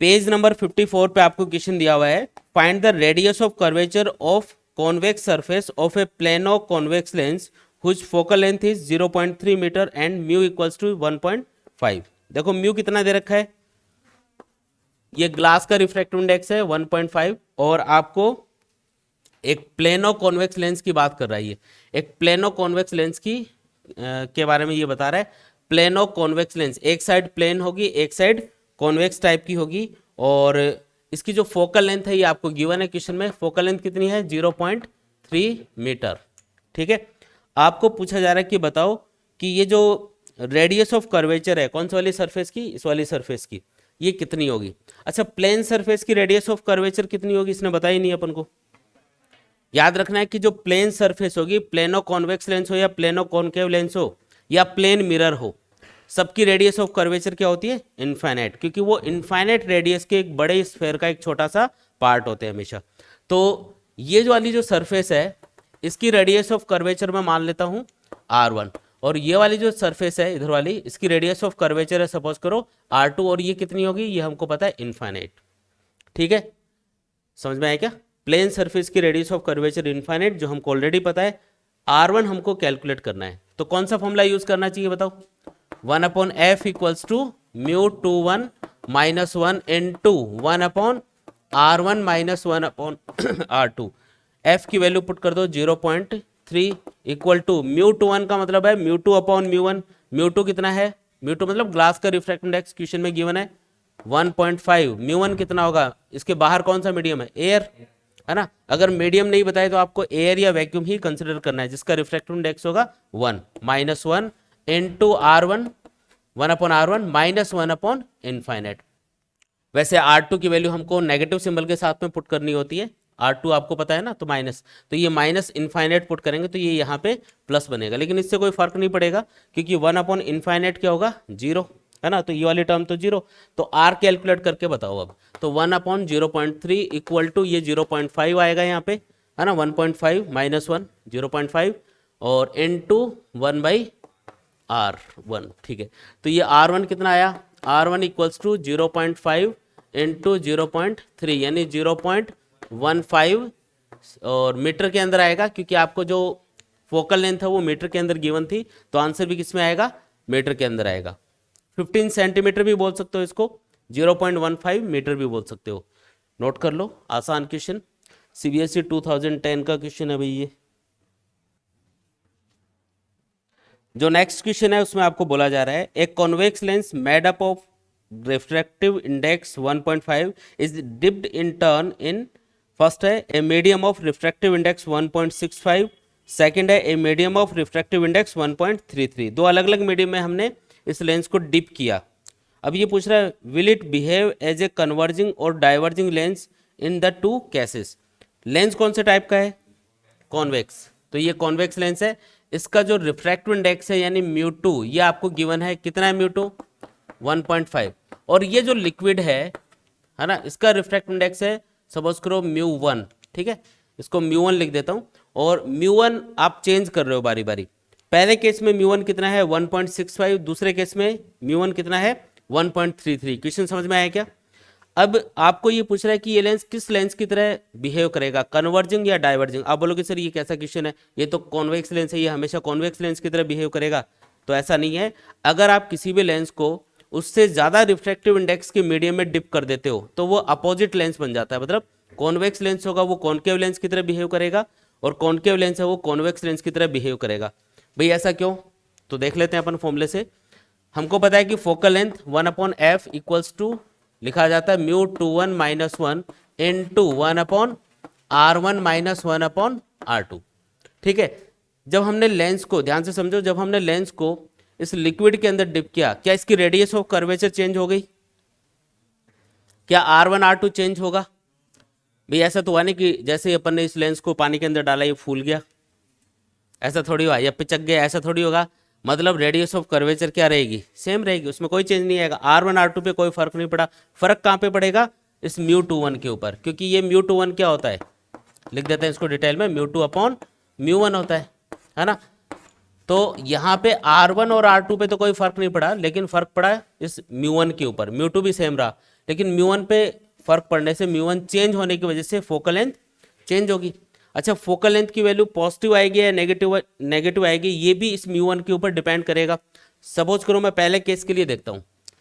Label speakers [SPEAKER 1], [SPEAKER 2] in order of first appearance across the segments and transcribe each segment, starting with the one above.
[SPEAKER 1] Page number 54 पे आपको question दिया हुआ है, find the radius of curvature of convex surface of a plano convex lens whose focal length is 0.3 metre and mu equals to 1.5। देखो mu कितना दे रखा है, ये ग्लास का रिफ्रैक्टिव इंडेक्स है 1.5, और आपको एक प्लेनो कॉन्वेक्स लेंस की बात कर रहा है। ये एक प्लेनो कॉन्वेक्स लेंस की के बारे में ये बता रहा है। प्लेनो कॉन्वेक्स लेंस, एक साइड प्लेन होगी, एक साइड कॉन्वेक्स टाइप की होगी, और इसकी जो फोकल लेंथ है ये आपको गिवन है क्वेश्चन में। फोकल लेंथ कितनी है, 0.3 मीटर। ठीक है, आपको पूछा जा रहा है कि बताओ कि ये जो रेडियस ऑफ कर्वेचर है कौन सी वाली सरफेस की, इस वाली सरफेस की, ये कितनी होगी। अच्छा, प्लेन सरफेस की रेडियस ऑफ कर्वेचर कितनी होगी, इसने बताया नहीं अपन को। याद रखना है कि जो प्लेन सरफेस होगी, प्लेनो कॉन्वेक्स लेंस हो या प्लेनो कॉनकेव लेंस हो या प्लेन मिरर हो, सबकी रेडियस ऑफ कर्वेचर क्या होती है, इनफाइनाइट, क्योंकि वो इनफाइनाइट रेडियस के एक बड़े स्फेयर का एक छोटा सा पार्ट होते हैं हमेशा। तो ये जो वाली जो सरफेस है इसकी रेडियस ऑफ कर्वेचर मैं मान लेता हूँ R1, और ये वाली जो सरफेस है इधर वाली, इसकी रेडियस ऑफ कर्वेचर है सपोज करो R2, और ये कितनी होगी, ये हमको पता है इनफाइनाइट। ठीक है, समझ में आया क्या। प्लेन सरफेस की रेडियस ऑफ कर्वेचर इनफाइनाइट, जो हमको ऑलरेडी पता है। R1 हमको कैलकुलेट करना है, तो कौन सा फॉर्मूला यूज करना चाहिए बताओ। 1/f equals to μ21 minus 1 into 1/R1 minus 1/R2। f की वैल्यू पुट कर दो 0.3 इक्वल टू μ21 का मतलब है μ2/μ1। μ2 कितना है, μ2 मतलब ग्लास का रिफ्रैक्टिव इंडेक्स क्वेश्चन में गिवन है 1.5। μ1 कितना होगा, इसके बाहर कौन सा मीडियम है, एयर, है ना। अगर मीडियम नहीं बताए तो आपको एयर या वैक्यूम ही कंसिडर करना है, जिसका रिफ्रैक्टिव इंडेक्स होगा 1 minus 1 into R1 1/R1 minus 1/इनफाइनाइट। वैसे R2 की वैल्यू हमको नेगेटिव सिंबल के साथ में पुट करनी होती है, R2 आपको पता है ना, तो माइनस, तो ये माइनस इनफाइनाइट पुट करेंगे तो ये यहाँ पे प्लस बनेगा, लेकिन इससे कोई फर्क नहीं पड़ेगा क्योंकि 1/इनफाइनाइट क्या होगा, 0, है ना, तो ये वाली टर्म तो 0। तो R कैलकुलेट करके बताओ अब, तो 1/0.3 इक्वल टू ये 0.5 आएगा यहाँ पे, है ना, 1.5 माइनस 1 0.5 और इनटू 1/R1। ठीक है, तो ये R1 कितना आया, R1 इक्वल्स टू 0.5 इंटू 0.3 यानी 0.15, और मीटर के अंदर आएगा क्योंकि आपको जो फोकल लेंथ है वो मीटर के अंदर गिवन थी, तो आंसर भी किस में आएगा, मीटर के अंदर आएगा। 15 सेंटीमीटर भी बोल सकते हो इसको, 0.15 मीटर भी बोल सकते हो। नोट कर लो, आसान क्वेश्चन, CBSE 2010 का क्वेश्चन है भाई ये। जो नेक्स्ट क्वेश्चन है उसमें आपको बोला जा रहा है, एक convex lens made up of refractive index 1.5 is dipped in turn in, first है a medium of refractive index 1.65, second है a medium of refractive index 1.33। दो अलग अलग मीडियम में हमने इस लेंस को डिप किया। अब ये पूछ रहा है will it behave as a converging और diverging lens in the two cases. Lens कौन से टाइप का है, कॉन्वेक्स, तो ये कॉन्वेक्स लेंस है। इसका जो रिफ्रैक्टिव इंडेक्स है यानी μ2 ये आपको गिवन है, कितना है μ2, 1.5, और ये जो लिक्विड है ना, इसका रिफ्रैक्टिव इंडेक्स है सपोज करो μ1। ठीक है, इसको μ1 लिख देता हूँ, और μ1 आप चेंज कर रहे हो बारी बारी। पहले केस में μ1 कितना है 1.65, दूसरे केस में μ1 कितना है 1.33। क्वेश्चन समझ में आया क्या। अब आपको ये पूछ रहा है कि ये लेंस किस लेंस की तरह बिहेव करेगा, कन्वर्जिंग या डाइवर्जिंग। आप बोलोगे सर ये कैसा क्वेश्चन है, ये तो कॉन्वेक्स लेंस है, ये हमेशा कॉन्वेक्स लेंस की तरह बिहेव करेगा, तो ऐसा नहीं है। अगर आप किसी भी लेंस को उससे ज़्यादा रिफ्रैक्टिव इंडेक्स के मीडियम में डिप कर देते हो तो वो अपोजिट लेंस बन जाता है, मतलब कॉन्वेक्स लेंस होगा वो कॉनकेव लेंस की तरह बिहेव करेगा, और कॉनकेव लेंस है वो कॉन्वेक्स लेंस की तरह बिहेव करेगा। भाई ऐसा क्यों, तो देख लेते हैं अपन फॉर्मूले से। हमको पता है कि focal length 1/f equals to लिखा जाता है μ21 minus 1 into 1/R1 minus 1/R2। ठीक है, जब हमने लेंस को, ध्यान से समझो, जब हमने लेंस को इस लिक्विड के अंदर डिप किया, क्या इसकी रेडियस ऑफ कर्वेचर चेंज हो गई, क्या R1 R2 चेंज होगा। भाई ऐसा तो हुआ नहीं कि जैसे अपन ने इस लेंस को पानी के अंदर डाला ये फूल गया, ऐसा थोड़ी हुआ, या पिचक गया, ऐसा थोड़ी होगा। मतलब रेडियस ऑफ कर्वेचर क्या रहेगी, सेम रहेगी, उसमें कोई चेंज नहीं आएगा। R1 R2 पे कोई फर्क नहीं पड़ा। फर्क कहाँ पे पड़ेगा, इस μ21 के ऊपर, क्योंकि ये μ21 क्या होता है, लिख देते हैं इसको डिटेल में, μ2/μ1 होता है ना। तो यहाँ पे R1 और R2 पे तो कोई फर्क नहीं पड़ा, लेकिन फर्क पड़ा इस μ1 के ऊपर। μ2 भी सेम रहा, लेकिन म्यू1 पे फर्क पड़ने से म्यू1 चेंज होने की वजह से फोकल लेंथ चेंज होगी। अच्छा, फोकल लेंथ की वैल्यू पॉजिटिव आएगी या नेगेटिव नेगेटिव आएगी, ये भी इस म्यू1 के ऊपर डिपेंड करेगा। सपोज करो मैं पहले केस के लिए देखता हूं,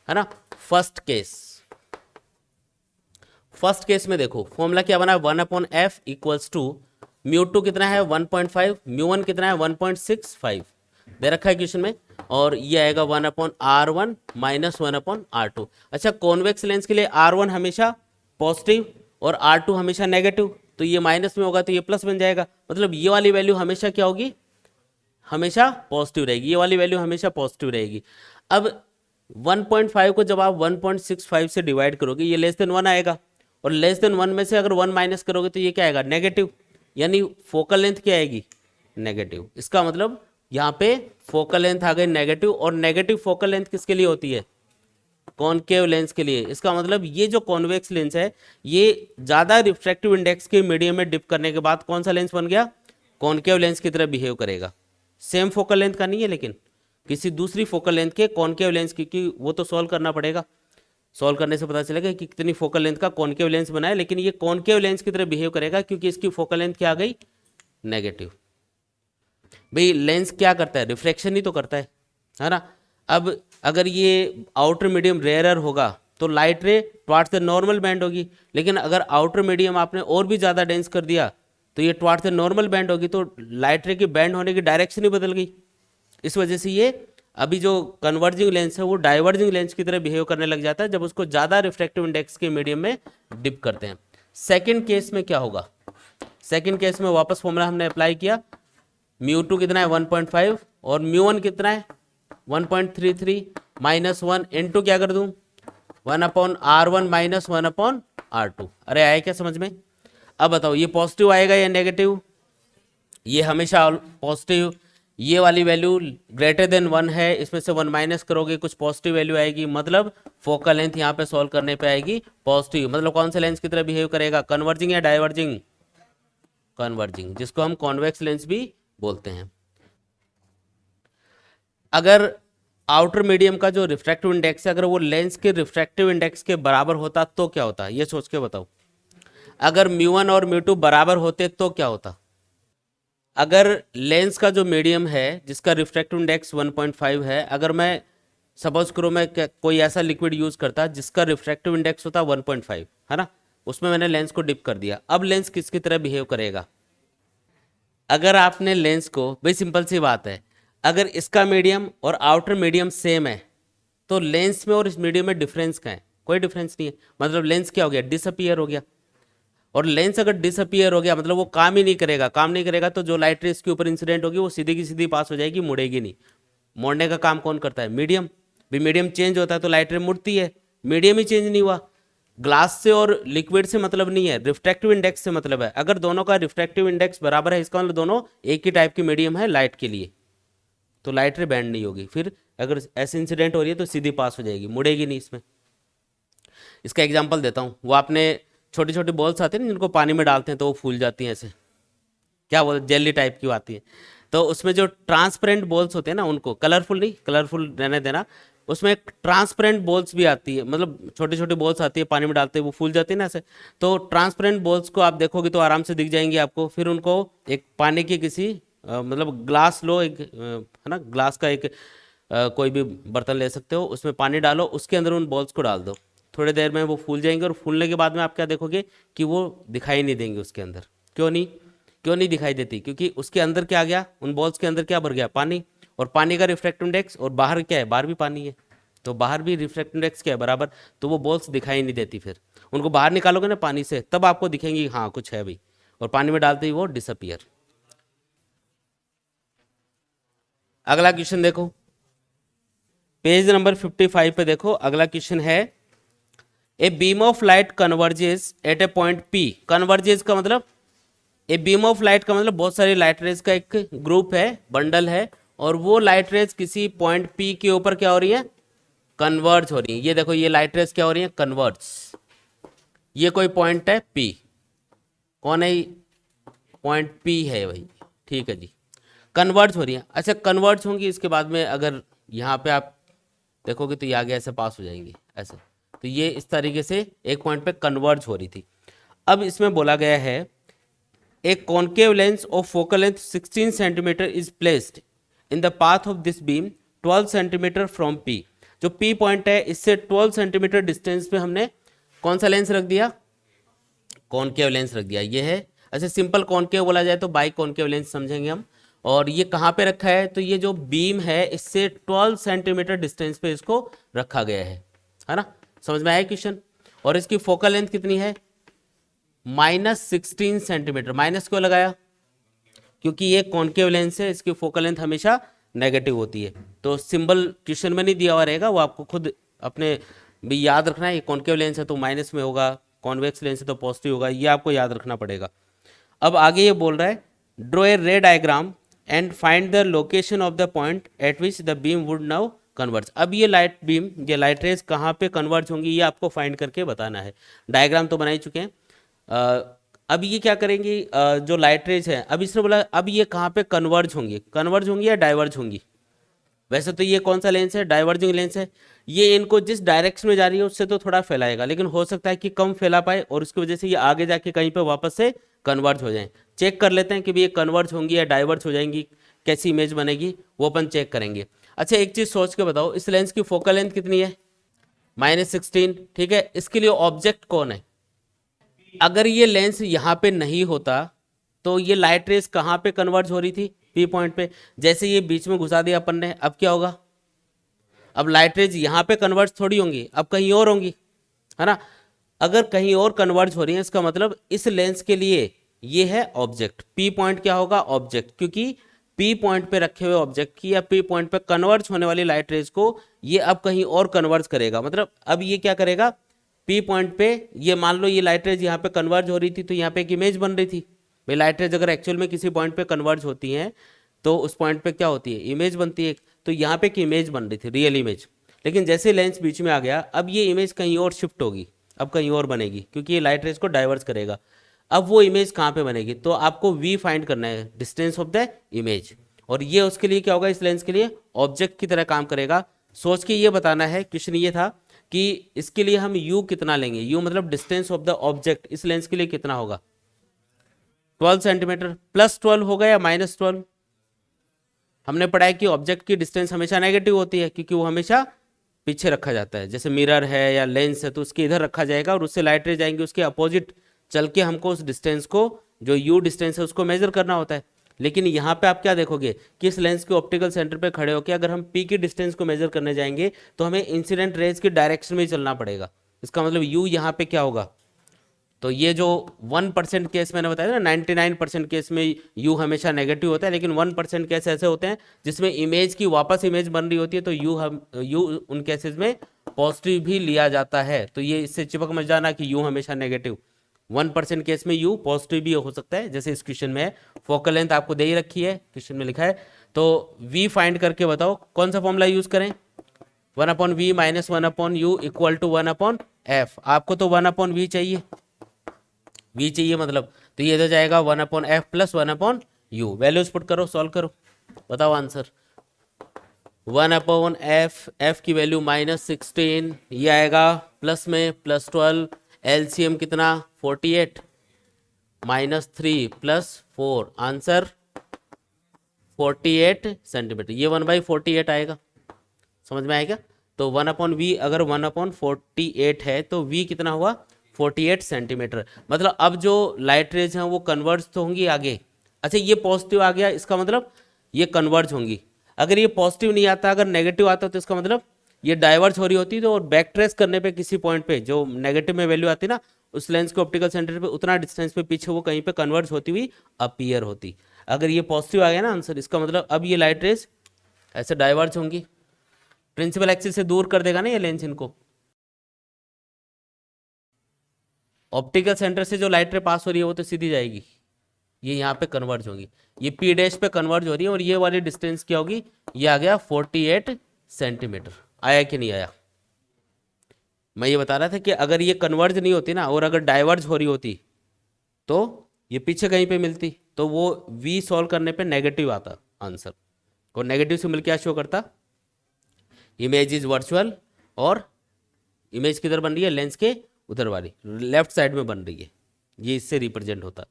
[SPEAKER 1] है ना। फर्स्ट केस में देखो फॉर्मूला क्या बना है, 1/f इक्वल्स टू म्यू2 कितना है 1.5, म्यू1 कितना है 1.65 दे रखा है क्वेश्चन में, और ये आएगा 1/r1 माइनस 1/r2। अच्छा, कॉन्वेक्स लेंस के लिए r1 हमेशा पॉजिटिव और r2 हमेशा नेगेटिव, तो ये माइनस में होगा तो ये प्लस बन जाएगा, मतलब ये वाली वैल्यू हमेशा क्या होगी, हमेशा पॉजिटिव रहेगी, ये वाली वैल्यू हमेशा पॉजिटिव रहेगी। अब 1.5 को जब आप 1.65 से डिवाइड करोगे ये लेस देन 1 आएगा, और लेस देन 1 में से अगर 1 माइनस करोगे तो ये क्या आएगा, नेगेटिव, यानी फोकल लेंथ क्या आएगी, नेगेटिव। इसका मतलब यहाँ पे फोकल लेंथ आ गई नेगेटिव, और नेगेटिव फोकल लेंथ किसके लिए होती है, कॉनकेव लेंस के लिए। इसका मतलब ये जो कॉन्वेक्स लेंस है ये ज़्यादा रिफ्रैक्टिव इंडेक्स के मीडियम में डिप करने के बाद कौन सा लेंस बन गया, कॉनकेव लेंस की तरह बिहेव करेगा। सेम फोकल लेंथ का नहीं है, लेकिन किसी दूसरी फोकल लेंथ के कॉनकेव लेंस, क्योंकि वो तो सॉल्व करना पड़ेगा, सॉल्व करने से पता चलेगा कि कितनी फोकल लेंथ का कॉनकेव लेंस बना है, लेकिन ये कॉनकेव लेंस की तरह बिहेव करेगा क्योंकि इसकी फोकल लेंथ क्या आ गई, नेगेटिव। भाई लेंस क्या करता है, रिफ्लेक्शन ही तो करता है ना। अब अगर ये आउटर मीडियम रेयरर होगा तो लाइट रे टुवार्ड्स द नॉर्मल बैंड होगी, लेकिन अगर आउटर मीडियम आपने और भी ज़्यादा डेंस कर दिया तो ये टुवार्ड्स द नॉर्मल बैंड होगी, तो लाइट रे की बैंड होने की डायरेक्शन ही बदल गई। इस वजह से ये अभी जो कन्वर्जिंग लेंस है वो डाइवर्जिंग लेंस की तरह बिहेव करने लग जाता है जब उसको ज़्यादा रिफ्रैक्टिव इंडेक्स के मीडियम में डिप करते हैं। सेकेंड केस में क्या होगा, सेकेंड केस में वापस फॉर्मूला हमने अप्लाई किया, म्यू2 कितना है 1.5 और म्यू1 कितना है 1.33 माइनस 1 इंटू क्या कर दूं 1/r1 माइनस 1/r2। अरे आया क्या समझ में। अब बताओ ये पॉजिटिव आएगा या नेगेटिव, ये हमेशा पॉजिटिव, ये वाली वैल्यू ग्रेटर देन 1 है, इसमें से 1 माइनस करोगे कुछ पॉजिटिव वैल्यू आएगी, मतलब फोकल लेंथ यहाँ पे सॉल्व करने पे आएगी पॉजिटिव। मतलब कौन से लेंस की तरह बिहेव करेगा, कन्वर्जिंग या डाइवर्जिंग, कन्वर्जिंग, जिसको हम कॉन्वेक्स लेंस भी बोलते हैं। अगर आउटर मीडियम का जो रिफ्रैक्टिव इंडेक्स है अगर वो लेंस के रिफ्रैक्टिव इंडेक्स के बराबर होता तो क्या होता, ये सोच के बताओ। अगर म्यू1 और म्यू2 बराबर होते तो क्या होता। अगर लेंस का जो मीडियम है जिसका रिफ्रैक्टिव इंडेक्स 1.5 है, अगर मैं सपोज करो मैं कोई ऐसा लिक्विड यूज करता जिसका रिफ्रैक्टिव इंडेक्स होता 1.5, है ना, उसमें मैंने लेंस को डिप कर दिया, अब लेंस किसकी तरह बिहेव करेगा। अगर आपने लेंस को, भाई सिंपल सी बात है, अगर इसका मीडियम और आउटर मीडियम सेम है तो लेंस में और इस मीडियम में डिफरेंस क्या है, कोई डिफरेंस नहीं है, मतलब लेंस क्या हो गया, डिसअपियर हो गया। और लेंस अगर डिसअपियर हो गया मतलब वो काम ही नहीं करेगा, काम नहीं करेगा तो जो लाइट रे इसके ऊपर इंसिडेंट होगी वो सीधी की सीधी पास हो जाएगी, मुड़ेगी नहीं। मोड़ने का काम कौन करता है, मीडियम। भी मीडियम चेंज होता है तो लाइट रे मुड़ती है, मीडियम ही चेंज नहीं हुआ। ग्लास से और लिक्विड से मतलब नहीं है, रिफ्रैक्टिव इंडेक्स से मतलब है। अगर दोनों का रिफ्रैक्टिव इंडेक्स बराबर है इसका मतलब दोनों एक ही टाइप की मीडियम है लाइट के लिए, तो लाइट रे बैंड नहीं होगी। फिर अगर ऐसे इंसिडेंट हो रही है तो सीधी पास हो जाएगी, मुड़ेगी नहीं इसमें। इसका एग्जाम्पल देता हूँ, वो आपने छोटी छोटी बॉल्स आती है ना जिनको पानी में डालते हैं तो वो फूल जाती हैं ऐसे, क्या बोलते, जेली टाइप की आती है, तो उसमें जो ट्रांसपेरेंट बॉल्स होते हैं ना उनको, कलरफुल नहीं, कलरफुल रहने देना, उसमें एक ट्रांसपेरेंट बॉल्स भी आती है, मतलब छोटी छोटी बॉल्स आती है पानी में डालते हैं वो फूल जाती है ना ऐसे। तो ट्रांसपेरेंट बॉल्स को आप देखोगे तो आराम से दिख जाएंगी आपको। फिर उनको एक पानी की किसी मतलब ग्लास लो, एक है ना, ग्लास का एक कोई भी बर्तन ले सकते हो, उसमें पानी डालो, उसके अंदर उन बॉल्स को डाल दो, थोड़ी देर में वो फूल जाएंगे, और फूलने के बाद में आप क्या देखोगे कि वो दिखाई नहीं देंगे उसके अंदर। क्यों नहीं, क्यों नहीं दिखाई देती, क्योंकि उसके अंदर क्या आ गया, उन बॉल्स के अंदर क्या भर गया, पानी, और पानी का रिफ्रैक्टिव इंडेक्स, और बाहर क्या है, बाहर भी पानी है, तो बाहर भी रिफ्रैक्टिव इंडेक्स क्या है, बराबर, तो वो बॉल्स दिखाई नहीं देती। फिर उनको बाहर निकालोगे ना पानी से तब आपको दिखेंगी हाँ कुछ है भाई, और पानी में डालते ही वो डिसअपियर। अगला क्वेश्चन देखो, पेज नंबर 55 पे देखो, अगला क्वेश्चन है, a beam of light converges at a point P. Converges का मतलब, ए बीम ऑफ लाइट का मतलब बहुत सारी लाइट रेज का एक ग्रुप है, बंडल है, और वो लाइट रेज किसी पॉइंट पी के ऊपर क्या हो रही है, कन्वर्ज हो रही है। ये देखो ये लाइट रेज क्या हो रही है, कन्वर्ज। ये कोई पॉइंट है पी, कौन है, पॉइंट पी है भाई, ठीक है जी, कन्वर्ज हो रही है। अच्छा कन्वर्ज होंगी, इसके बाद में अगर यहाँ पे आप देखोगे तो ये आगे ऐसे पास हो जाएंगी ऐसे, तो ये इस तरीके से एक पॉइंट पे कन्वर्ज हो रही थी। अब इसमें बोला गया है a concave lens of focal length 16 centimetre is placed in the path of this beam 12 centimetre from P. जो पी पॉइंट है इससे 12 सेंटीमीटर डिस्टेंस पे हमने कौन सा लेंस रख दिया, कॉन्केव लेंस रख दिया। ये है, अच्छा सिंपल कॉन्केव बोला जाए तो बाई कॉन्केव लेंस समझेंगे हम। और ये कहाँ पे रखा है, तो ये जो बीम है इससे 12 सेंटीमीटर डिस्टेंस पे इसको रखा गया है ना। समझ में आया क्वेश्चन। और इसकी फोकल लेंथ कितनी है, -16 सेंटीमीटर। माइनस क्यों लगाया, क्योंकि ये कॉन्केव लेंस है, इसकी फोकल लेंथ हमेशा नेगेटिव होती है। तो सिंबल क्वेश्चन में नहीं दिया हुआ रहेगा, वो आपको खुद अपने भी याद रखना है। ये कॉन्केव लेंस है तो माइनस में होगा, कॉन्वेक्स लेंस है तो पॉजिटिव होगा, ये आपको याद रखना पड़ेगा। अब आगे ये बोल रहा है ड्रॉ ए रे diagram and find the location of the point eight which the beam would now converge. अब ये लाइट बीम, ये लाइट रेज कहाँ पे कन्वर्ज होंगी ये आपको फाइंड करके बताना है। डायग्राम तो बना ही चुके हैं। अब ये क्या करेंगे, जो लाइट रेज है, अब इसने बोला अब ये कहाँ पे कन्वर्ज होंगी या डाइवर्ज होंगी। वैसे तो ये कौन सा लेंस है, डाइवर्जिंग लेंस है। ये इनको जिस डायरेक्शन में जा रही है उससे तो थोड़ा फैलाएगा, लेकिन हो सकता है कि कम फैला पाए और उसकी वजह से ये आगे जाके कहीं पे वापस से कन्वर्ज हो जाए। चेक कर लेते हैं कि भी ये कन्वर्ज होंगी या डाइवर्ज हो जाएंगी, कैसी इमेज बनेगी वो अपन चेक करेंगे। अच्छा एक चीज़ सोच के बताओ, इस लेंस की फोकल लेंथ कितनी है, -16, ठीक है। इसके लिए ऑब्जेक्ट कौन है, अगर ये लेंस यहाँ पे नहीं होता तो ये लाइट रेस कहाँ पे कन्वर्ज हो रही थी, पी पॉइंट पे। जैसे ये बीच में घुसा दिया अपन ने, अब क्या होगा, अब लाइट रेज यहाँ पे कन्वर्ज थोड़ी होंगी, अब कहीं और होंगी, है ना। अगर कहीं और कन्वर्ज हो रही है इसका मतलब इस लेंस के लिए ये है ऑब्जेक्ट। पी पॉइंट क्या होगा, ऑब्जेक्ट, क्योंकि पी पॉइंट पे रखे हुए ऑब्जेक्ट की या पी पॉइंट पे कन्वर्ज होने वाली लाइट रेज को ये अब कहीं और कन्वर्ज करेगा। मतलब अब ये क्या करेगा, पी पॉइंट पे ये मान लो ये लाइट रेज यहाँ पे कन्वर्ज हो रही थी तो यहाँ पे एक इमेज बन रही थी। भाई लाइट रेज अगर एक्चुअल में किसी पॉइंट पे कन्वर्ज होती हैं तो उस पॉइंट पे क्या होती है, इमेज बनती है। तो यहाँ पे एक इमेज बन रही थी, रियल इमेज। लेकिन जैसे लेंस बीच में आ गया अब ये इमेज कहीं और शिफ्ट होगी, अब कहीं और बनेगी, क्योंकि ये लाइट रेज को डाइवर्स करेगा। अब वो इमेज कहाँ पे बनेगी, तो आपको वी फाइंड करना है, डिस्टेंस ऑफ द इमेज। और ये उसके लिए क्या होगा, इस लेंस के लिए ऑब्जेक्ट की तरह काम करेगा। सोच के ये बताना है, क्वेश्चन ये था कि इसके लिए हम u कितना लेंगे, u मतलब डिस्टेंस ऑफ द ऑब्जेक्ट इस लेंस के लिए कितना होगा, 12 सेंटीमीटर। +12 होगा या -12, हमने पढ़ा है कि ऑब्जेक्ट की डिस्टेंस हमेशा नेगेटिव होती है क्योंकि वो हमेशा पीछे रखा जाता है। जैसे मिरर है या लेंस है तो उसके इधर रखा जाएगा और उससे लाइट रे जाएंगे, उसके अपोजिट चल के हमको उस डिस्टेंस को, जो u डिस्टेंस है उसको मेजर करना होता है। लेकिन यहाँ पे आप क्या देखोगे कि इस लेंस के ऑप्टिकल सेंटर पे खड़े होकर अगर हम p की डिस्टेंस को मेजर करने जाएंगे तो हमें इंसिडेंट रेज की डायरेक्शन में ही चलना पड़ेगा। इसका मतलब u यहाँ पे क्या होगा, तो ये जो 1% केस मैंने बताया ना, 99% केस में u हमेशा नेगेटिव होता है, लेकिन 1% केस ऐसे होते हैं जिसमें इमेज की वापस इमेज बन रही होती है तो u उन केसेस में पॉजिटिव भी लिया जाता है। तो ये इससे चिपक मत जाना कि u हमेशा नेगेटिव, 1% केस में u पॉजिटिव भी हो सकता है, जैसे इस क्वेश्चन में है। फोकल लेंथ आपको दे ही रखी है, क्वेश्चन में लिखा है। तो v फाइंड करके बताओ कौन सा फॉर्मूला यूज करें, 1/v - 1/u = 1/f। आपको तो 1/v चाहिए, v चाहिए मतलब, तो ये इधर जाएगा 1/f + 1/u। वैल्यूज पुट करो, सॉल्व करो, बताओ आंसर। 1/f, f की वैल्यू -16, ये आएगा प्लस में +12, एलसीएम कितना 48, -3 + 4, आंसर 48 सेंटीमीटर। ये 1/48 आएगा, समझ में आएगा। तो 1/v अगर 1/48 है तो v कितना हुआ, 48 सेंटीमीटर। मतलब अब जो लाइट रेज हैं वो कन्वर्ज तो होंगी आगे। अच्छा ये पॉजिटिव आ गया, इसका मतलब ये कन्वर्ज होंगी। अगर ये पॉजिटिव नहीं आता, अगर नेगेटिव आता तो इसका मतलब ये डाइवर्ज हो रही होती। तो और बैक ट्रेस करने पे किसी पॉइंट पे जो नेगेटिव में वैल्यू आती ना, उस लेंस के ऑप्टिकल सेंटर पे उतना डिस्टेंस पे पीछे वो कहीं पे कन्वर्ज होती हुई अपीयर होती। अगर ये पॉजिटिव आ गया ना आंसर, इसका मतलब अब ये लाइट रेज ऐसे डाइवर्ज होंगी, प्रिंसिपल एक्सिस से दूर कर देगा ना ये लेंस इनको। ऑप्टिकल सेंटर से जो लाइट रे पास हो रही है वो तो सीधी जाएगी, ये यहाँ पे कन्वर्ज होगी, ये पी डैश पे कन्वर्ज हो रही है। और ये वाली डिस्टेंस क्या होगी, ये आ गया 48 सेंटीमीटर। आया कि नहीं आया, मैं ये बता रहा था कि अगर ये कन्वर्ज नहीं होती ना और अगर डाइवर्ज हो रही होती तो ये पीछे कहीं पे मिलती, तो वो v सॉल्व करने पे नेगेटिव आता आंसर। और नेगेटिव सिंबल क्या शो करता, इमेज इज वर्चुअल और इमेज किधर बन रही है, लेंस के उधर वाली लेफ्ट साइड में बन रही है, ये इससे रिप्रेजेंट होता है।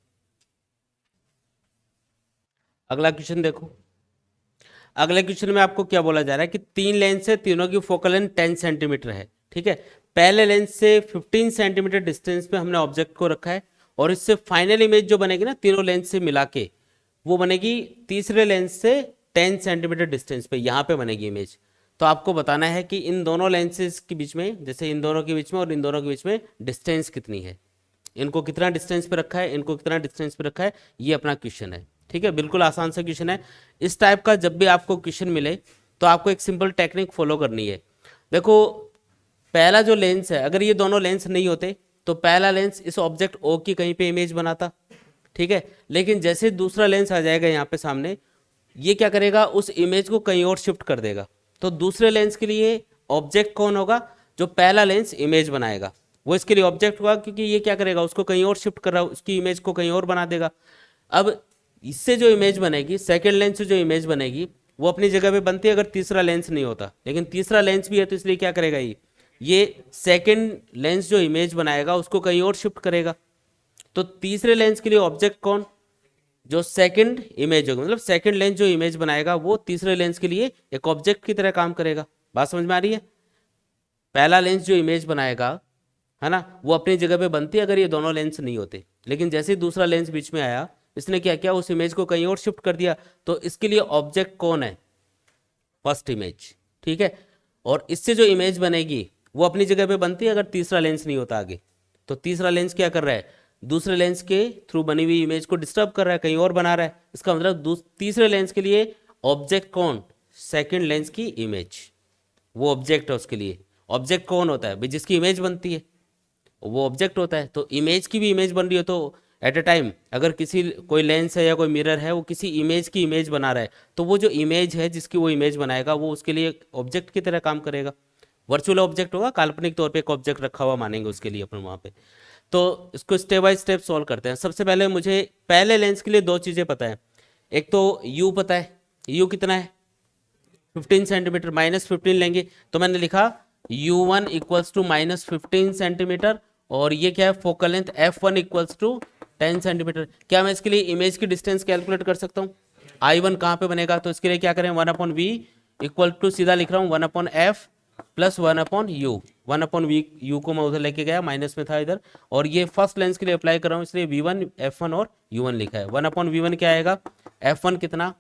[SPEAKER 1] अगला क्वेश्चन देखो, अगले क्वेश्चन में आपको क्या बोला जा रहा है कि 3 लेंस है, तीनों की फोकल लेंथ 10 सेंटीमीटर है, ठीक है। पहले लेंस से 15 सेंटीमीटर डिस्टेंस पे हमने ऑब्जेक्ट को रखा है, और इससे फाइनल इमेज जो बनेगी ना तीनों लेंस से मिला के, वो बनेगी तीसरे लेंस से 10 सेंटीमीटर डिस्टेंस पे, यहाँ पे बनेगी इमेज। तो आपको बताना है कि इन दोनों लेंसेज के बीच में, जैसे इन दोनों के बीच में और इन दोनों के बीच में डिस्टेंस कितनी है, इनको कितना डिस्टेंस पे रखा है, इनको कितना डिस्टेंस पे रखा है, ये अपना क्वेश्चन है, ठीक है। बिल्कुल आसान सा क्वेश्चन है। इस टाइप का जब भी आपको क्वेश्चन मिले तो आपको एक सिंपल टेक्निक फॉलो करनी है। देखो, पहला जो लेंस है, अगर ये दोनों लेंस नहीं होते तो पहला लेंस इस ऑब्जेक्ट ओ की कहीं पे इमेज बनाता, ठीक है। लेकिन जैसे दूसरा लेंस आ जाएगा यहाँ पे सामने, ये क्या करेगा, उस इमेज को कहीं और शिफ्ट कर देगा। तो दूसरे लेंस के लिए ऑब्जेक्ट कौन होगा, जो पहला लेंस इमेज बनाएगा वो इसके लिए ऑब्जेक्ट होगा, क्योंकि ये क्या करेगा, उसको कहीं और शिफ्ट कर रहा है, उसकी इमेज को कहीं और बना देगा। अब इससे जो इमेज बनेगी, सेकेंड लेंस से जो इमेज बनेगी, वो अपनी जगह पे बनती है अगर तीसरा लेंस नहीं होता। लेकिन तीसरा लेंस भी है तो इसलिए क्या करेगा, ये सेकेंड लेंस जो इमेज बनाएगा उसको कहीं और शिफ्ट करेगा। तो तीसरे लेंस के लिए ऑब्जेक्ट कौन, जो सेकंड इमेज होगा, मतलब सेकंड लेंस जो इमेज बनाएगा वो तीसरे लेंस के लिए एक ऑब्जेक्ट की तरह काम करेगा। बात समझ में आ रही है। पहला लेंस जो इमेज बनाएगा, है ना, वो अपनी जगह पे बनती है अगर ये दोनों लेंस नहीं होते। लेकिन जैसे ही दूसरा लेंस बीच में आया, इसने क्या किया, उस इमेज को कहीं और शिफ्ट कर दिया। तो इसके लिए ऑब्जेक्ट कौन है, फर्स्ट इमेज, ठीक है। और इससे जो इमेज बनेगी वो अपनी जगह पे बनती है अगर तीसरा लेंस नहीं होता आगे। तो तीसरा लेंस क्या कर रहा है, दूसरे लेंस के थ्रू बनी हुई इमेज को डिस्टर्ब कर रहा है, कहीं और बना रहा है। इसका मतलब तीसरे लेंस के लिए ऑब्जेक्ट कौन, सेकंड लेंस की इमेज, वो ऑब्जेक्ट है उसके लिए। ऑब्जेक्ट कौन होता है भाई, जिसकी इमेज बनती है वो ऑब्जेक्ट होता है। तो इमेज की भी इमेज बन रही हो तो एट अ टाइम अगर किसी कोई लेंस है या कोई मिरर है, वो किसी इमेज की इमेज बना रहा है, तो वो जो इमेज है जिसकी वो इमेज बनाएगा वो उसके लिए ऑब्जेक्ट की तरह काम करेगा। वर्चुअल ऑब्जेक्ट होगा, काल्पनिक तौर पे एक ऑब्जेक्ट रखा हुआ मानेंगे उसके लिए अपन वहाँ पे। तो इसको स्टेप बाय स्टेप सॉल्व करते हैं। सबसे पहले मुझे पहले लेंस के लिए दो चीज़ें पता है। एक तो यू पता है, यू कितना है 15 सेंटीमीटर, -15 लेंगे तो मैंने लिखा u1 इक्वल्स टू -15 सेंटीमीटर, और ये क्या है, focal length f1 equals to 10 centimetre. क्या मैं इसके लिए इमेज की डिस्टेंस कैलकुलेट कर सकता हूँ, I1 कहाँ पे बनेगा, तो इसके लिए क्या करें, 1/v इक्वल टू, सीधा लिख रहा हूँ 1/f plus 1/u। 1/v u को मैं उधर लेके गया, माइनस में था इधर, और ये फर्स्ट लेंस के लिए अप्लाई कर रहा हूँ, इसलिए v1 f1 और u1 लिखा है। 1/v1 क्या आएगा, f1 कितना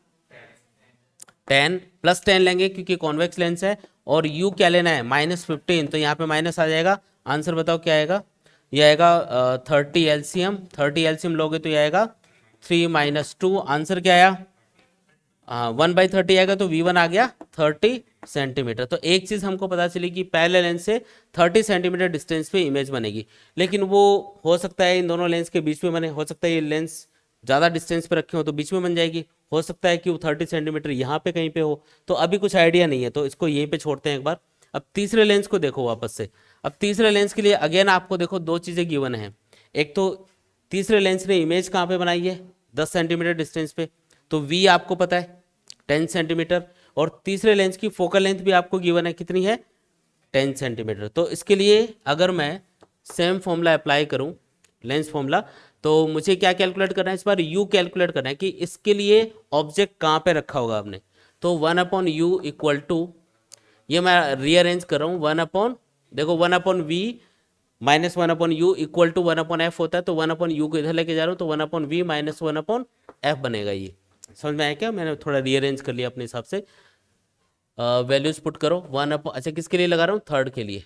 [SPEAKER 1] 10 प्लस 10 लेंगे क्योंकि कॉन्वेक्स लेंस है, और u क्या लेना है -15, तो यहाँ पे माइनस आ जाएगा। आंसर बताओ क्या आएगा, ये आएगा 30 एलसीएम। 30 एलसीएम लोगे तो ये आएगा 3 - 2। आंसर क्या आया, 1/30 आएगा, तो v1 आ गया 30 सेंटीमीटर। तो एक चीज़ हमको पता चली कि पहले लेंस से 30 सेंटीमीटर डिस्टेंस पे इमेज बनेगी। लेकिन वो हो सकता है इन दोनों लेंस के बीच में बने, हो सकता है ये लेंस ज़्यादा डिस्टेंस पे रखे हो तो बीच में बन जाएगी, हो सकता है कि वो 30 सेंटीमीटर यहाँ पे कहीं पे हो। तो अभी कुछ आइडिया नहीं है, तो इसको यहीं पे छोड़ते हैं एक बार। अब तीसरे लेंस को देखो वापस से। अब तीसरे लेंस के लिए अगेन आपको देखो दो चीज़ें गिवन हैं। एक तो तीसरे लेंस ने इमेज कहाँ पे बनाई है, 10 सेंटीमीटर डिस्टेंस पे, तो v आपको पता है 10 सेंटीमीटर, और तीसरे लेंस की फोकल लेंथ भी आपको गिवन है, कितनी है 10 सेंटीमीटर। तो इसके लिए अगर मैं सेम फॉर्मूला अप्लाई करूं, लेंस फॉर्मूला, तो मुझे क्या कैलकुलेट करना है, इस बार u कैलकुलेट करना है कि इसके लिए ऑब्जेक्ट कहाँ पे रखा होगा आपने। तो 1/u इक्वल टू, ये मैं रीअरेंज कर रहा हूँ, 1/, देखो 1/v minus 1/u equal to 1/f होता है, तो 1/u को इधर लेके जा रहा हूँ, तो 1/v माइनस 1/f बनेगा। ये समझ में आया क्या, मैंने थोड़ा रीअरेंज कर लिया अपने हिसाब से। वैल्यूज पुट करो, अच्छा किसके लिए लगा रहा हूँ, थर्ड के लिए,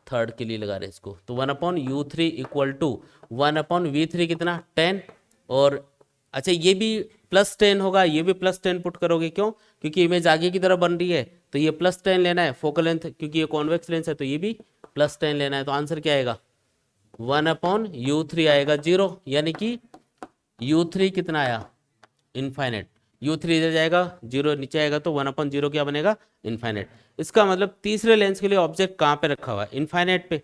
[SPEAKER 1] थर्ड के लिए लगा रहे हैं इसको। तो 1/u3 इक्वल टू 1/v3 कितना 10, और अच्छा ये भी +10 होगा, ये भी +10 पुट करोगे, क्यों, क्योंकि इमेज आगे की तरफ बन रही है, तो ये +10 लेना है। फोकल लेंथ क्योंकि ये कॉन्वेक्स लेंस है तो ये भी +10 लेना है। तो आंसर क्या आएगा, 1/u3 आएगा 0, यानी कि u3 कितना आया, इनफाइनाइट। u3 इधर जाएगा, 0 नीचे आएगा, तो 1/0 क्या बनेगा, इनफाइनाइट। इसका मतलब तीसरे लेंस के लिए ऑब्जेक्ट कहाँ पे रखा हुआ है, इनफाइनाइट पे।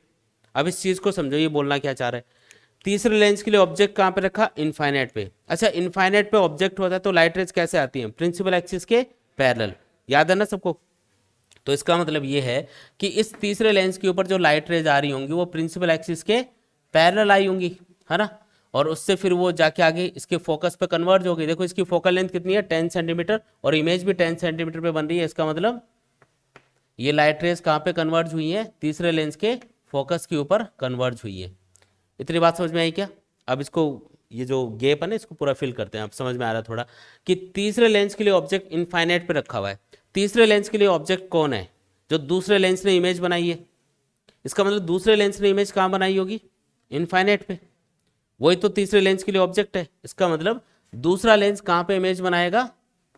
[SPEAKER 1] अब इस चीज़ को समझो, ये बोलना क्या चाह रहा है, तीसरे लेंस के लिए ऑब्जेक्ट कहाँ पे रखा, इनफाइनाइट पे। अच्छा इनफाइनाइट पे ऑब्जेक्ट होता है तो लाइट रेज कैसे आती है, प्रिंसिपल एक्सिस के पैरेलल, याद है ना सबको। तो इसका मतलब ये है कि इस तीसरे लेंस के ऊपर जो लाइट रेज आ रही होंगी वो प्रिंसिपल एक्सिस के पैरेलल आई होंगी, है ना, और उससे फिर वो जाके आगे इसके फोकस पे कन्वर्ज हो गई। देखो इसकी फोकल लेंथ कितनी है 10 सेंटीमीटर और इमेज भी 10 सेंटीमीटर पे बन रही है। इसका मतलब ये लाइट रेज कहाँ पे कन्वर्ज हुई है, तीसरे लेंस के फोकस के ऊपर कन्वर्ज हुई है। इतनी बात समझ में आई क्या? अब इसको ये जो गैप है ना इसको पूरा फिल करते हैं। अब समझ में आ रहा है थोड़ा कि तीसरे लेंस के लिए ऑब्जेक्ट इनफाइनाइट पे रखा हुआ है। तीसरे लेंस के लिए ऑब्जेक्ट कौन है? जो दूसरे लेंस ने इमेज बनाई है। इसका मतलब दूसरे लेंस ने इमेज कहाँ बनाई होगी? इनफाइनाइट पे। वही तो तीसरे लेंस के लिए ऑब्जेक्ट है। इसका मतलब दूसरा लेंस कहाँ पे इमेज बनाएगा?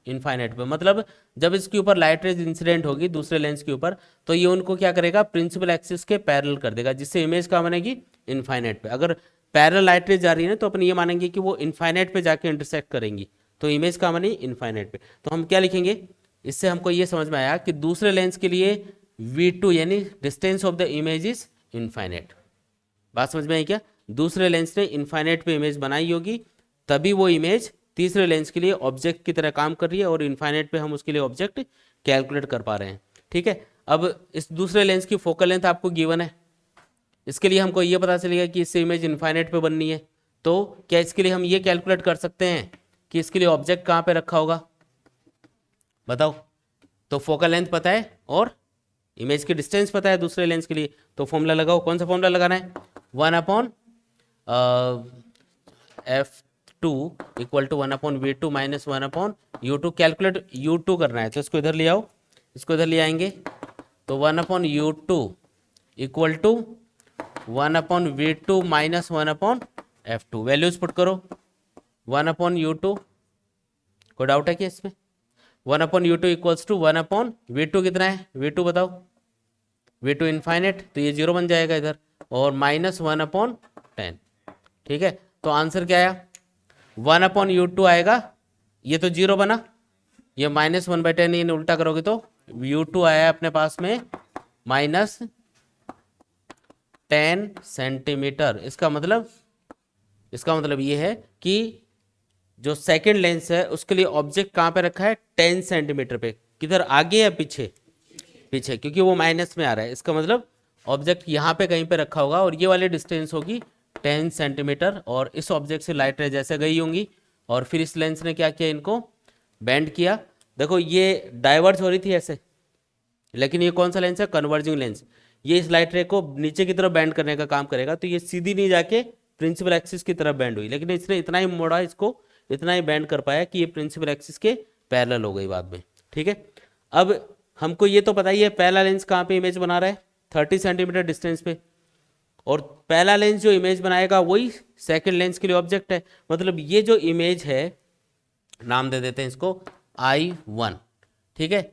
[SPEAKER 1] इनफाइनाइट पे। मतलब जब इसके ऊपर लाइट रेज इंसिडेंट होगी दूसरे लेंस के ऊपर तो ये उनको क्या करेगा? प्रिंसिपल एक्सिस के पैरेलल कर देगा, जिससे इमेज कहाँ बनेगी? इनफाइनाइट पे। अगर पैरेलल लाइट रेज जा रही है ना तो अपन ये मानेंगे कि वो इनफाइनाइट पे जाके इंटरसेक्ट करेंगी, तो इमेज कहाँ बनी? इनफाइनाइट पे। तो हम क्या लिखेंगे? इससे हमको ये समझ में आया कि दूसरे लेंस के लिए V2 यानी distance of the image is infinite. बात समझ में आई क्या? दूसरे लेंस ने इनफाइनाइट पे इमेज बनाई होगी, तभी वो इमेज तीसरे लेंस के लिए ऑब्जेक्ट की तरह काम कर रही है और इनफाइनाइट पे हम उसके लिए ऑब्जेक्ट कैलकुलेट कर पा रहे हैं। ठीक है, अब इस दूसरे लेंस की फोकल लेंथ आपको गिवन है। इसके लिए हमको ये पता चलेगा कि इससे इमेज इनफाइनाइट पे बननी है, तो क्या इसके लिए हम ये कैलकुलेट कर सकते हैं कि इसके लिए ऑब्जेक्ट कहाँ पे रखा होगा? बताओ। तो फोकल लेंथ पता है और इमेज की डिस्टेंस पता है दूसरे लेंस के लिए, तो फॉर्मूला लगाओ। कौन सा फॉर्मूला लगाना है? 1/f2 equal to 1/v2 minus 1/u2। Calculate u2 करना है तो इसको इधर ले आओ, इसको इधर ले आएंगे तो 1/u2 equal to 1/v2 minus 1/f2। Values put करो। 1/u2, कोई डाउट है क्या इसमें? 1/u2 इक्वल्स टू 1/v2 कितना है? v2 बताओ। v2 इनफाइनाइट तो ये 0 बन जाएगा इधर, और माइनस 1/10। ठीक है, तो आंसर क्या आया? 1/u2 आएगा, ये तो 0 बना, ये माइनस 1/10, ये उल्टा करोगे तो u2 आया अपने पास में माइनस 10 सेंटीमीटर। इसका मतलब ये है कि जो सेकंड लेंस है उसके लिए ऑब्जेक्ट कहाँ पे रखा है? 10 सेंटीमीटर पे। किधर, आगे या पीछे? पीछे, क्योंकि वो माइनस में आ रहा है। इसका मतलब ऑब्जेक्ट यहाँ पे कहीं पे रखा होगा और ये वाली डिस्टेंस होगी 10 सेंटीमीटर, और इस ऑब्जेक्ट से लाइट रे जैसे गई होंगी और फिर इस लेंस ने क्या किया? इनको बेंड किया। देखो ये डाइवर्ज हो रही थी ऐसे, लेकिन ये कौन सा लेंस है? Converging lens. ये इस लाइट रे को नीचे की तरफ बेंड करने का काम करेगा, तो ये सीधी नहीं जाके प्रिंसिपल एक्सिस की तरफ बेंड हुई, लेकिन इसने इतना ही मोड़ा, इसको इतना ही बेंड कर पाया कि ये प्रिंसिपल एक्सिस के पैरेलल हो गई बाद में। ठीक है, अब हमको ये तो पता ही है पहला लेंस कहाँ पे इमेज बना रहा है? 30 सेंटीमीटर डिस्टेंस पे, और पहला लेंस जो इमेज बनाएगा वही सेकंड लेंस के लिए ऑब्जेक्ट है। मतलब ये जो इमेज है, नाम दे देते हैं इसको I1। ठीक है,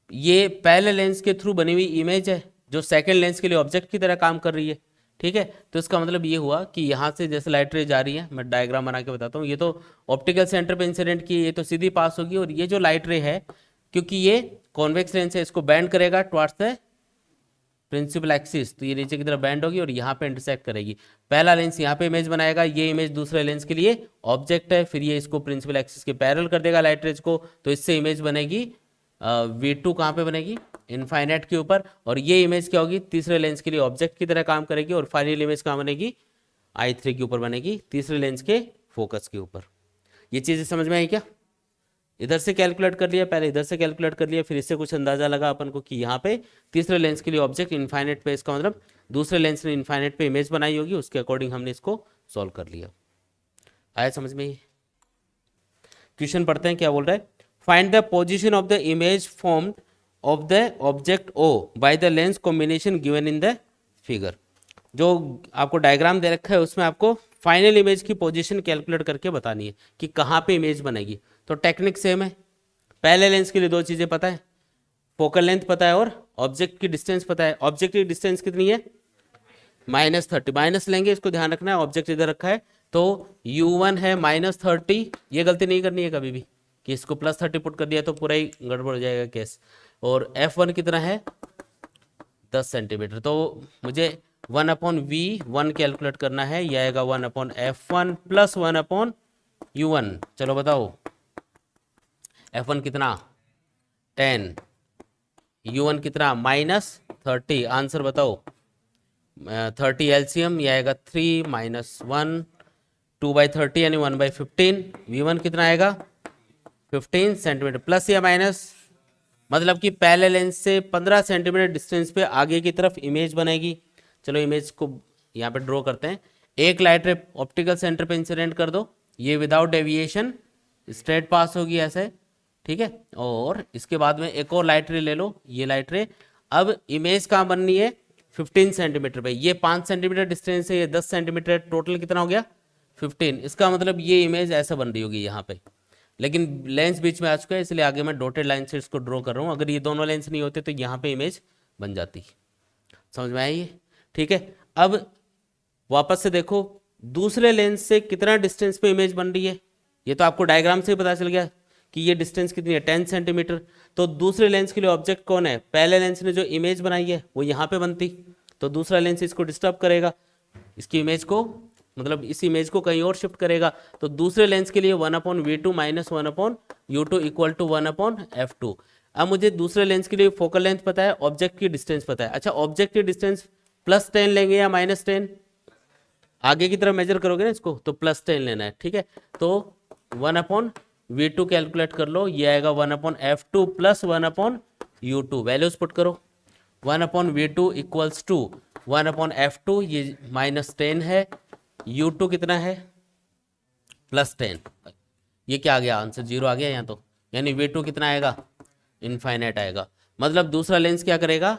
[SPEAKER 1] ये पहले लेंस के थ्रू बनी हुई इमेज है जो सेकंड लेंस के लिए ऑब्जेक्ट की तरह काम कर रही है। ठीक है, तो इसका मतलब ये हुआ कि यहाँ से जैसे लाइट रे जा रही है, मैं डायग्राम बना के बताता हूँ। ये तो ऑप्टिकल सेंटर पे इंसिडेंट की, ये तो सीधी पास होगी, और ये जो लाइट रे है क्योंकि ये कॉन्वेक्स लेंस है इसको बैंड करेगा टुवर्ड्स द प्रिंसिपल एक्सिस, तो ये नीचे की तरफ बैंड होगी और यहाँ पे इंटरसेक्ट करेगी। पहला लेंस यहाँ पे इमेज बनाएगा, ये इमेज दूसरे लेंस के लिए ऑब्जेक्ट है, फिर ये इसको प्रिंसिपल एक्सिस के पैरेलल कर देगा लाइट रेज को, तो इससे इमेज बनेगी V2 कहाँ पे बनेगी? इनफाइनाइट के ऊपर, और ये इमेज क्या होगी? तीसरे लेंस के लिए ऑब्जेक्ट की तरह काम करेगी, और फाइनल इमेज कहाँ बनेगी? I3 के ऊपर बनेगी, तीसरे लेंस के फोकस के ऊपर। ये चीज़ें समझ में आई क्या? इधर से कैलकुलेट कर लिया, पहले इधर से कैलकुलेट कर लिया, फिर इससे कुछ अंदाजा लगा अपन को कि यहाँ पे तीसरे लेंस के लिए ऑब्जेक्ट इनफाइनाइट पे, इसका मतलब दूसरे लेंस ने इनफाइनाइट पे इमेज बनाई होगी, उसके अकॉर्डिंग हमने इसको सॉल्व कर लिया। आया समझ में? क्वेश्चन पढ़ते हैं क्या बोल रहा है। Find the position of the image formed of the object O by the lens combination given in the figure. जो आपको डायग्राम दे रखा है उसमें आपको फाइनल इमेज की पोजीशन कैलकुलेट करके बतानी है कि कहाँ पे इमेज बनेगी। तो टेक्निक सेम है। पहले लेंस के लिए दो चीज़ें पता है, फोकल लेंथ पता है और ऑब्जेक्ट की डिस्टेंस पता है। ऑब्जेक्ट की डिस्टेंस कितनी है? -30। माइनस लेंगे, इसको ध्यान रखना है, ऑब्जेक्ट इधर रखा है, तो U1 है -30। ये गलती नहीं करनी है कभी भी कि इसको +30 पुट कर दिया तो पूरा ही गड़बड़ हो जाएगा केस। और F1 कितना है? 10 सेंटीमीटर। तो मुझे 1/V1 कैलकुलेट करना है, यह आएगा 1/F1 + 1/U1। चलो बताओ F1 कितना? 10, u1 कितना -30, आंसर बताओ। 30 एलसीएम ये आएगा 3 -1, 2/30 यानी 1/15। v1 कितना आएगा 15 सेंटीमीटर, प्लस या माइनस, मतलब कि पहले लेंस से 15 सेंटीमीटर डिस्टेंस पे आगे की तरफ इमेज बनेगी। चलो इमेज को यहाँ पे ड्रॉ करते हैं। एक लाइट रे ऑप्टिकल सेंटर पे इंसिडेंट कर दो, ये विदाउट डेविएशन स्ट्रेट पास होगी ऐसे, ठीक है। और इसके बाद में एक और लाइट रे ले लो, ये लाइट रे। अब इमेज कहाँ बननी है 15 सेंटीमीटर पे, ये 5 सेंटीमीटर डिस्टेंस है, ये 10 सेंटीमीटर, टोटल कितना हो गया 15। इसका मतलब ये इमेज ऐसा बन रही होगी यहाँ पे, लेकिन लेंस बीच में आ चुका है इसलिए आगे मैं डॉटेड लाइन से इसको ड्रॉ कर रहा हूँ। अगर ये दोनों लेंस नहीं होते तो यहाँ पे इमेज बन जाती। समझ में आई ये, ठीक है। अब वापस से देखो दूसरे लेंस से कितना डिस्टेंस पे इमेज बन रही है, ये तो आपको डायग्राम से ही पता चल गया कि ये डिस्टेंस कितनी है 10 सेंटीमीटर। तो दूसरे लेंस के लिए ऑब्जेक्ट कौन है, पहले लेंस ने जो इमेज बनाई है वो यहाँ पे बनती, तो दूसरा लेंस इसको डिस्टर्ब करेगा, इसकी इमेज को, मतलब इस इमेज को कहीं और शिफ्ट करेगा। तो दूसरे लेंस के लिए 1/v2 - 1/u2 equal to 1/f2। अब मुझे दूसरे लेंस के लिए फोकल लेंथ पता है, ऑब्जेक्ट की डिस्टेंस पता है। अच्छा ऑब्जेक्ट की डिस्टेंस +10 लेंगे या -10, आगे की तरफ मेजर करोगे ना इसको तो +10 लेना है, ठीक है। तो 1/v2 कैलकुलेट कर लो, ये आएगा 1/f2 + 1/u2, वैल्यूज पुट करो। 1/v2 इक्वल्स टू 1/f2, ये -10 है, u2 कितना है +10, ये क्या आ गया आंसर 0 आ गया यहाँ तो, यानी v2 कितना आएगा इनफाइनाइट आएगा। मतलब दूसरा लेंस क्या करेगा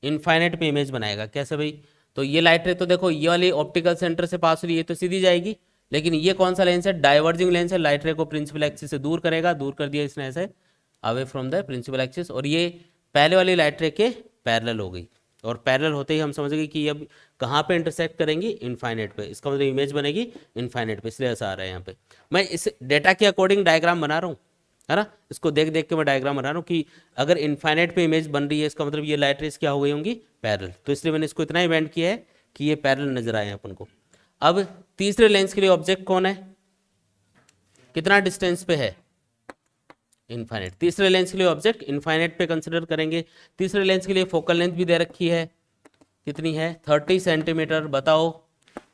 [SPEAKER 1] इनफाइनाइट पे इमेज बनाएगा। कैसे भाई, तो ये लाइट रे तो देखो ये वाली ऑप्टिकल सेंटर से पास हो रही है तो सीधी जाएगी, लेकिन ये कौन सा लेंस है डाइवर्जिंग लेंस है, लाइट रे को प्रिंसिपल एक्सिस से दूर करेगा, दूर कर दिया इसने ऐसे away from the principal axis, और ये पहले वाली लाइट रे के पैरेलल हो गई। और पैरेलल होते ही हम समझ गए कि अब कहाँ पे इंटरसेक्ट करेंगी इनफाइनाइट पे, इसका मतलब इमेज बनेगी इनफाइनाइट पे, इसलिए ऐसा आ रहा है यहाँ पे। मैं इस डेटा के अकॉर्डिंग डायग्राम बना रहा हूँ, है ना, इसको देख देख के मैं डायग्राम बना रहा हूँ कि अगर इनफाइनाइट पे इमेज बन रही है इसका मतलब ये लाइट रेस क्या हो गई होंगी पैरेलल, तो इसलिए मैंने इसको इतना ही बेंड किया है कि ये पैरेलल नजर आए अपन को। अब तीसरे लेंस के लिए ऑब्जेक्ट कौन है, कितना डिस्टेंस पे है इनफाइनाइट, तीसरे लेंस के लिए ऑब्जेक्ट इनफाइनाइट पे कंसिडर करेंगे। तीसरे लेंस के लिए फोकल लेंथ भी दे रखी है, कितनी है 30 सेंटीमीटर, बताओ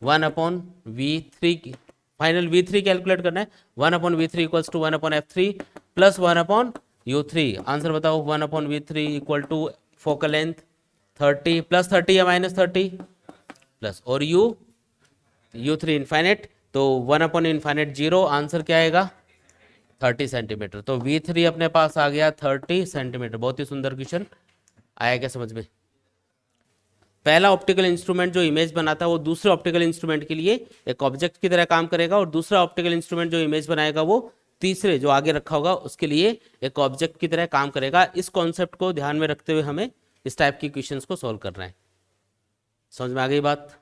[SPEAKER 1] 1/v3, फाइनल v3 कैलकुलेट करना है, 1/v3 equals to 1/f3 + 1/u3, answer बताओ 1/v3 equal to focal length 30 +30 या -30 प्लस, और u3 इनफाइनाइट, तो 1/इनफाइनाइट 0, आंसर क्या आएगा 30 सेंटीमीटर। तो v3 अपने पास आ गया 30 सेंटीमीटर। बहुत ही सुंदर क्वेश्चन आया क्या समझ में। पहला ऑप्टिकल इंस्ट्रूमेंट जो इमेज बनाता है वो दूसरे ऑप्टिकल इंस्ट्रूमेंट के लिए एक ऑब्जेक्ट की तरह काम करेगा, और दूसरा ऑप्टिकल इंस्ट्रूमेंट जो इमेज बनाएगा वो तीसरे जो आगे रखा होगा उसके लिए एक ऑब्जेक्ट की तरह काम करेगा। इस कॉन्सेप्ट को ध्यान में रखते हुए हमें इस टाइप की क्वेश्चंस को सॉल्व करना है। समझ में आ गई बात।